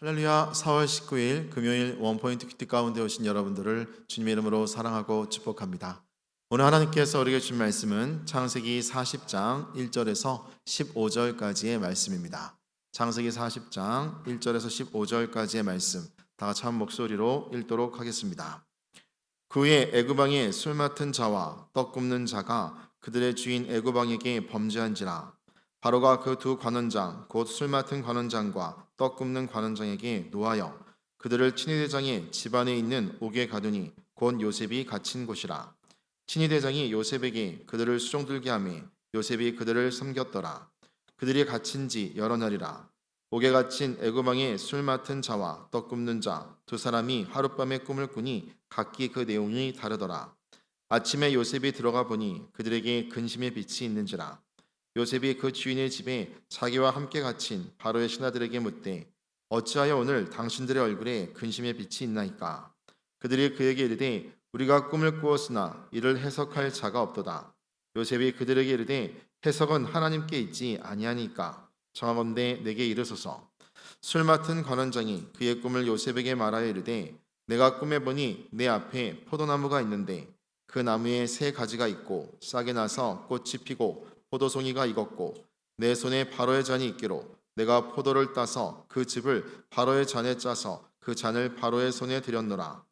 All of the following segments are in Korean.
할렐루야. 4월 19일 금요일 원포인트 큐티 가운데 오신 여러분들을 주님의 이름으로 사랑하고 축복합니다. 오늘 하나님께서 우리에게 주신 말씀은 창세기 40장 1절에서 15절까지의 말씀입니다. 창세기 40장 1절에서 15절까지의 말씀 다 같이 한 목소리로 읽도록 하겠습니다. 그 후에 애굽 왕의 술 맡은 자와 떡 굽는 자가 그들의 주인 애굽 왕에게 범죄한지라. 바로가 그 두 관원장 곧 술 맡은 관원장과 떡 굽는 관원장에게 노하여 그들을 친위대장의 집안에 있는 옥에 가두니 곧 요셉이 갇힌 곳이라. 친위대장이 요셉에게 그들을 수종들게 하매 요셉이 그들을 섬겼더라. 그들이 갇힌 지 여러 날이라. 옥에 갇힌 애굽 왕의 술 맡은 자와 떡 굽는 자 두 사람이 하룻밤에 꿈을 꾸니 각기 그 내용이 다르더라. 아침에 요셉이 들어가 보니 그들에게 근심의 빛이 있는지라. 요셉이 그 주인의 집에 자기와 함께 갇힌 바로의 신하들에게 묻되 어찌하여 오늘 당신들의 얼굴에 근심의 빛이 있나이까. 그들이 그에게 이르되 우리가 꿈을 꾸었으나 이를 해석할 자가 없도다. 요셉이 그들에게 이르되 해석은 하나님께 있지 아니하니까 청하건대 내게 이르소서. 술 맡은 관원장이 그의 꿈을 요셉에게 말하여 이르되 내가 꿈에 보니 내 앞에 포도나무가 있는데 그 나무에 세 가지가 있고 싹이 나서 꽃이 피고 포도송이가 익었고 내 손에 바로의 잔이 있기로 내가 포도를 따서 그 즙을 바로의 잔에 짜서 그 잔을 바로의 손에 들였노라.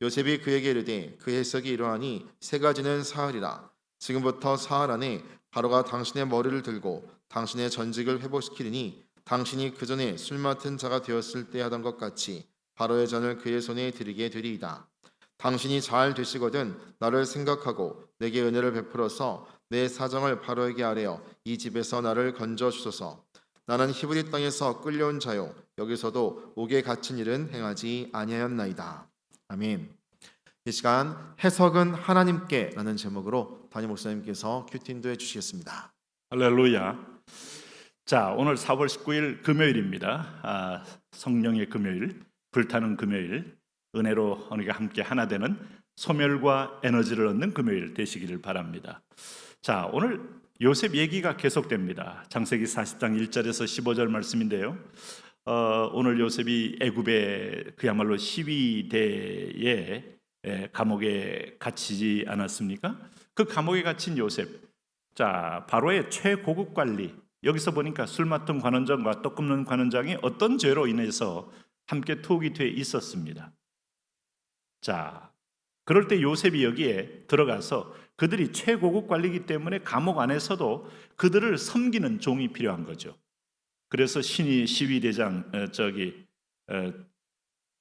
요셉이 그에게 이르되 그 해석이 이러하니 세 가지는 사흘이라. 지금부터 사흘 안에 바로가 당신의 머리를 들고 당신의 전직을 회복시키리니 당신이 그 전에 술 맡은 자가 되었을 때 하던 것 같이 바로의 잔을 그의 손에 드리게 되리이다. 당신이 잘 되시거든 나를 생각하고 내게 은혜를 베풀어서 내 사정을 바로에게 아뢰어 이 집에서 나를 건져 주소서. 나는 히브리 땅에서 끌려온 자요 여기서도 옥에 갇힌 일은 행하지 아니하였나이다. 아멘. 이 시간 해석은 하나님께라는 제목으로 담임 목사님께서 큐티 인도해 주시겠습니다. 할렐루야. 자, 오늘 4월 19일 금요일입니다. 성령의 금요일, 불타는 금요일, 은혜로 우리가 함께 하나 되는 소멸과 에너지를 얻는 금요일 되시기를 바랍니다. 자, 오늘 요셉 얘기가 계속됩니다. 창세기 40장 1절에서 15절 말씀인데요. 오늘 요셉이 애굽의 그야말로 시위대의 감옥에 갇히지 않았습니까? 그 감옥에 갇힌 요셉, 자, 바로의 최고급 관리, 여기서 보니까 술 맡은 관원장과 떡 굽는 관원장이 어떤 죄로 인해서 함께 투옥이 돼 있었습니다. 자, 그럴 때 요셉이 여기에 들어가서 그들이 최고급 관리이기 때문에 감옥 안에서도 그들을 섬기는 종이 필요한 거죠. 그래서 시위대장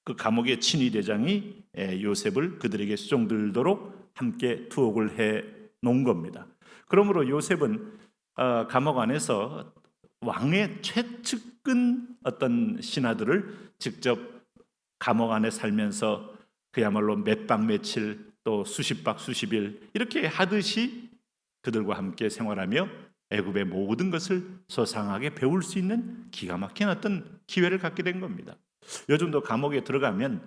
그 감옥의 친위대장이 요셉을 그들에게 수종들도록 함께 투옥을 해 놓은 겁니다. 그러므로 요셉은 감옥 안에서 왕의 최측근 어떤 신하들을 직접 감옥 안에 살면서 그야말로 몇 박 며칠 또 수십 박 수십일 이렇게 하듯이 그들과 함께 생활하며 애굽의 모든 것을 소상하게 배울 수 있는 기가 막힌 어떤 기회를 갖게 된 겁니다. 요즘도 감옥에 들어가면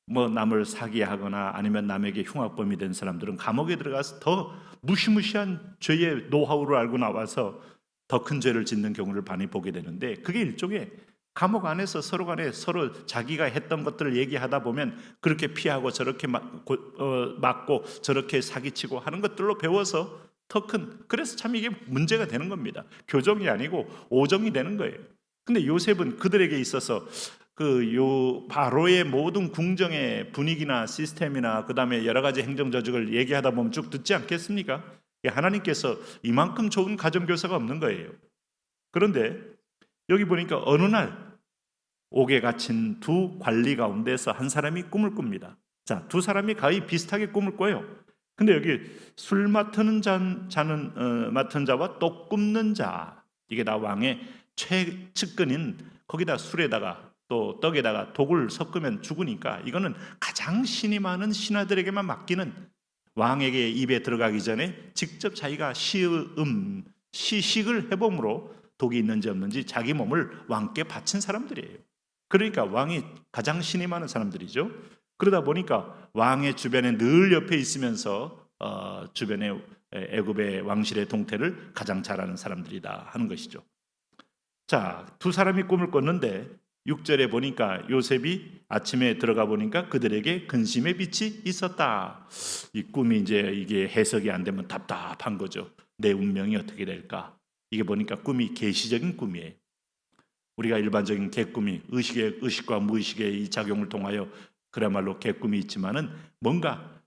남을 사기하거나 아니면 남에게 흉악범이 된 사람들은 감옥에 들어가서 더 무시무시한 죄의 노하우를 알고 나와서 더 큰 죄를 짓는 경우를 많이 보게 되는데, 그게 일종의 감옥 안에서 서로 간에 서로 자기가 했던 것들을 얘기하다 보면 그렇게 피하고 저렇게 맞고 저렇게 사기치고 하는 것들로 배워서 더 큰, 그래서 참 이게 문제가 되는 겁니다. 교정이 아니고 오정이 되는 거예요. 근데 요셉은 그들에게 있어서 바로의 모든 궁정의 분위기나 시스템이나 그 다음에 여러 가지 행정조직을 얘기하다 보면 쭉 듣지 않겠습니까? 하나님께서 이만큼 좋은 가정교사가 없는 거예요. 그런데 여기 보니까 어느 날 옥에 갇힌 두 관리 가운데서 한 사람이 꿈을 꿉니다. 자, 두 사람이 거의 비슷하게 꿈을 꿔요. 근데 여기 술 맡은 맡은 자와 떡 굽는 자, 이게 다 왕의 최측근인, 거기다 술에다가 또 떡에다가 독을 섞으면 죽으니까 이거는 가장 신이 많은 신하들에게만 맡기는, 왕에게 입에 들어가기 전에 직접 자기가 시식을 해봄으로 독이 있는지 없는지 자기 몸을 왕께 바친 사람들이에요. 그러니까 왕이 가장 신이 많은 사람들이죠. 그러다 보니까 왕의 주변에 늘 옆에 있으면서 주변에 애굽의 왕실의 동태를 가장 잘 아는 사람들이다 하는 것이죠. 자, 두 사람이 꿈을 꿨는데 6절에 보니까 요셉이 아침에 들어가 보니까 그들에게 근심의 빛이 있었다. 이 꿈이 이제 이게 해석이 안 되면 답답한 거죠. 내 운명이 어떻게 될까? 이게 보니까 꿈이 계시적인 꿈이에요. 우리가 일반적인 개꿈이 의식과 무의식의 이 작용을 통하여 그야말로 개꿈이 있지만은 뭔가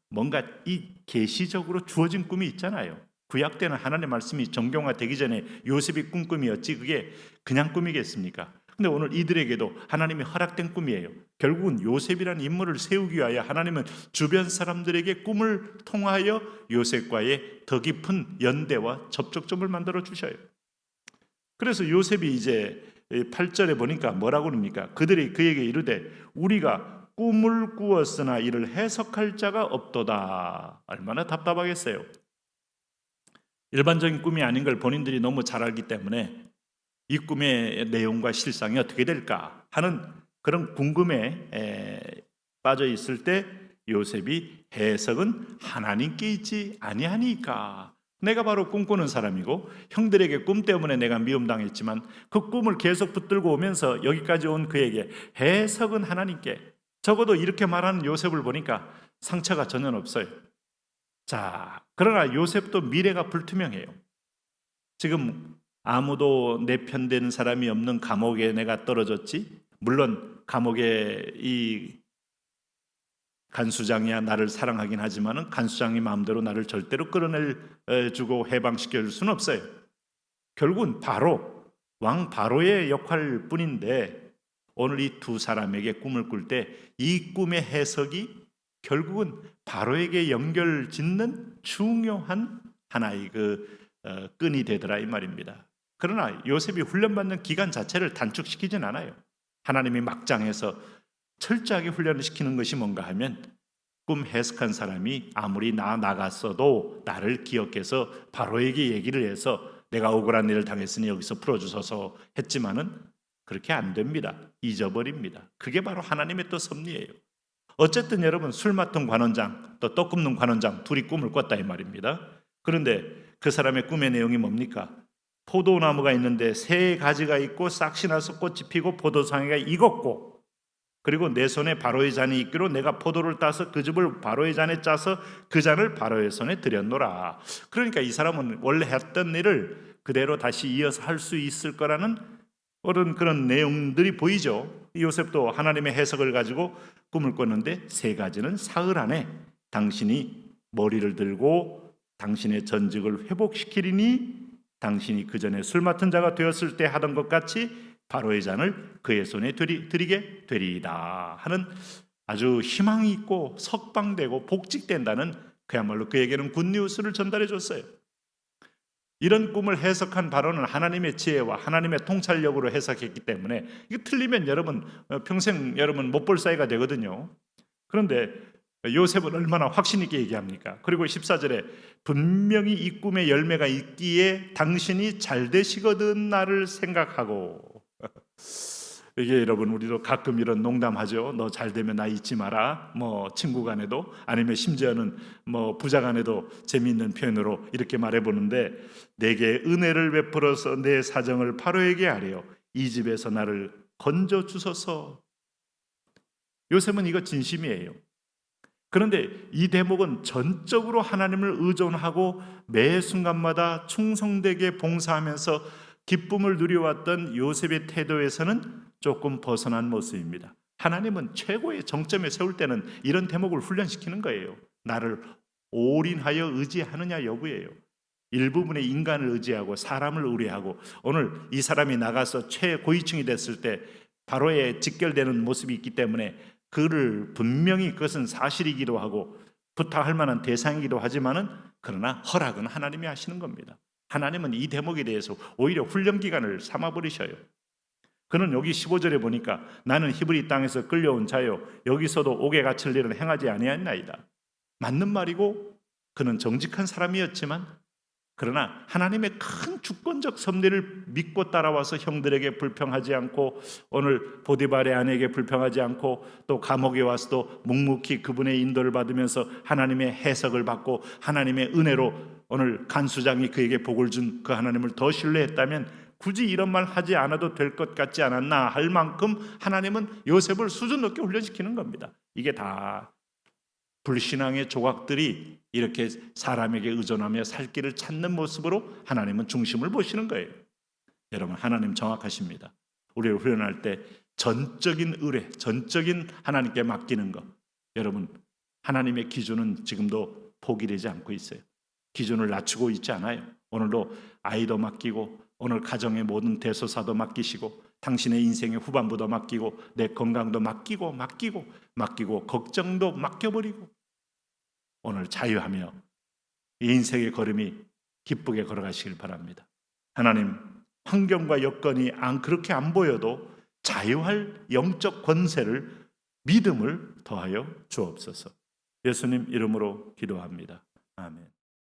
이 계시적으로 주어진 꿈이 있잖아요. 구약 때는 하나님의 말씀이 정경화되기 전에 요셉이 꾼 꿈이었지 그게 그냥 꿈이겠습니까? 근데 오늘 이들에게도 하나님이 허락된 꿈이에요. 결국은 요셉이라는 인물을 세우기 위하여 하나님은 주변 사람들에게 꿈을 통하여 요셉과의 더 깊은 연대와 접촉점을 만들어 주셔요. 그래서 요셉이 이제 8절에 보니까 뭐라고 그럽니까? 그들이 그에게 이르되 우리가 꿈을 꾸었으나 이를 해석할 자가 없도다. 얼마나 답답하겠어요. 일반적인 꿈이 아닌 걸 본인들이 너무 잘 알기 때문에 이 꿈의 내용과 실상이 어떻게 될까 하는 그런 궁금에 빠져 있을 때 요셉이 해석은 하나님께 있지 아니하니까. 내가 바로 꿈꾸는 사람이고 형들에게 꿈 때문에 내가 미움당했지만 그 꿈을 계속 붙들고 오면서 여기까지 온 그에게 해석은 하나님께. 적어도 이렇게 말하는 요셉을 보니까 상처가 전혀 없어요. 자, 그러나 요셉도 미래가 불투명해요. 지금 아무도 내 편 되는 사람이 없는 감옥에 내가 떨어졌지. 물론 감옥에 이 간수장이야 나를 사랑하긴 하지만은 간수장이 마음대로 나를 절대로 끌어내주고 해방시켜 줄 수는 없어요. 결국은 왕 바로의 역할 뿐인데 오늘 이 두 사람에게 꿈을 꿀 때 이 꿈의 해석이 결국은 바로에게 연결 짓는 중요한 하나의 끈이 되더라 이 말입니다. 그러나 요셉이 훈련받는 기간 자체를 단축시키진 않아요. 하나님이 막장에서 철저하게 훈련을 시키는 것이 뭔가 하면 꿈 해석한 사람이 아무리 나갔어도 나를 기억해서 바로에게 얘기를 해서 내가 억울한 일을 당했으니 여기서 풀어주소서 했지만은 그렇게 안 됩니다. 잊어버립니다. 그게 바로 하나님의 또 섭리예요. 어쨌든 여러분 술 맡은 관원장 또 떡 굽는 관원장 둘이 꿈을 꿨다 이 말입니다. 그런데 그 사람의 꿈의 내용이 뭡니까? 포도나무가 있는데 3가지가 있고 싹이 나서 꽃이 피고 포도상이가 익었고 그리고 내 손에 바로의 잔이 있기로 내가 포도를 따서 그 즙을 바로의 잔에 짜서 그 잔을 바로의 손에 들였노라. 그러니까 이 사람은 원래 했던 일을 그대로 다시 이어서 할 수 있을 거라는 그런 내용들이 보이죠. 요셉도 하나님의 해석을 가지고 꿈을 꿨는데 3가지는 사흘 안에 당신이 머리를 들고 당신의 전직을 회복시키리니 당신이 그 전에 술 맡은 자가 되었을 때 하던 것 같이 바로의 잔을 그의 손에 드리게 되리이다 하는 아주 희망이 있고 석방되고 복직된다는 그야말로 그에게는 굿뉴스를 전달해 줬어요. 이런 꿈을 해석한 바로는 하나님의 지혜와 하나님의 통찰력으로 해석했기 때문에 이거 틀리면 여러분 평생 여러분 못 볼 사이가 되거든요. 그런데 요셉은 얼마나 확신 있게 얘기합니까? 그리고 14절에 분명히 이 꿈의 열매가 있기에 당신이 잘 되시거든 나를 생각하고. 이게 여러분 우리도 가끔 이런 농담하죠. 너 잘 되면 나 잊지 마라. 뭐 친구 간에도 아니면 심지어는 뭐 부자 간에도 재미있는 표현으로 이렇게 말해보는데 내게 은혜를 베풀어서 내 사정을 바로에게 아뢰어 이 집에서 나를 건져 주소서. 요셉은 이거 진심이에요. 그런데 이 대목은 전적으로 하나님을 의존하고 매 순간마다 충성되게 봉사하면서 기쁨을 누려왔던 요셉의 태도에서는 조금 벗어난 모습입니다. 하나님은 최고의 정점에 세울 때는 이런 대목을 훈련시키는 거예요. 나를 올인하여 의지하느냐 여부예요. 일부분의 인간을 의지하고 사람을 의뢰하고 오늘 이 사람이 나가서 최고위층이 됐을 때 바로에 직결되는 모습이 있기 때문에 그를 분명히 그것은 사실이기도 하고 부탁할 만한 대상이기도 하지만은 그러나 허락은 하나님이 하시는 겁니다. 하나님은 이 대목에 대해서 오히려 훈련 기간을 삼아버리셔요. 그는 여기 15절에 보니까 나는 히브리 땅에서 끌려온 자요 여기서도 옥에 갇힐 일은 행하지 아니하나이다. 맞는 말이고 그는 정직한 사람이었지만 그러나 하나님의 큰 주권적 섭리를 믿고 따라와서 형들에게 불평하지 않고 오늘 보디발의 아내에게 불평하지 않고 또 감옥에 와서도 묵묵히 그분의 인도를 받으면서 하나님의 해석을 받고 하나님의 은혜로 오늘 간수장이 그에게 복을 준 그 하나님을 더 신뢰했다면 굳이 이런 말 하지 않아도 될 것 같지 않았나 할 만큼 하나님은 요셉을 수준 높게 훈련시키는 겁니다. 이게 다 불신앙의 조각들이 이렇게 사람에게 의존하며 살 길을 찾는 모습으로 하나님은 중심을 보시는 거예요. 여러분, 하나님 정확하십니다. 우리를 훈련할 때 전적인 의뢰, 전적인 하나님께 맡기는 것. 여러분, 하나님의 기준은 지금도 포기되지 않고 있어요. 기준을 낮추고 있지 않아요. 오늘도 아이도 맡기고, 오늘 가정의 모든 대소사도 맡기시고, 당신의 인생의 후반부도 맡기고, 내 건강도 맡기고 걱정도 맡겨버리고, 오늘 자유하며 이 인생의 걸음이 기쁘게 걸어가시길 바랍니다. 하나님, 환경과 여건이 그렇게 안 보여도 자유할 영적 권세를, 믿음을 더하여 주옵소서. 예수님 이름으로 기도합니다. 아멘.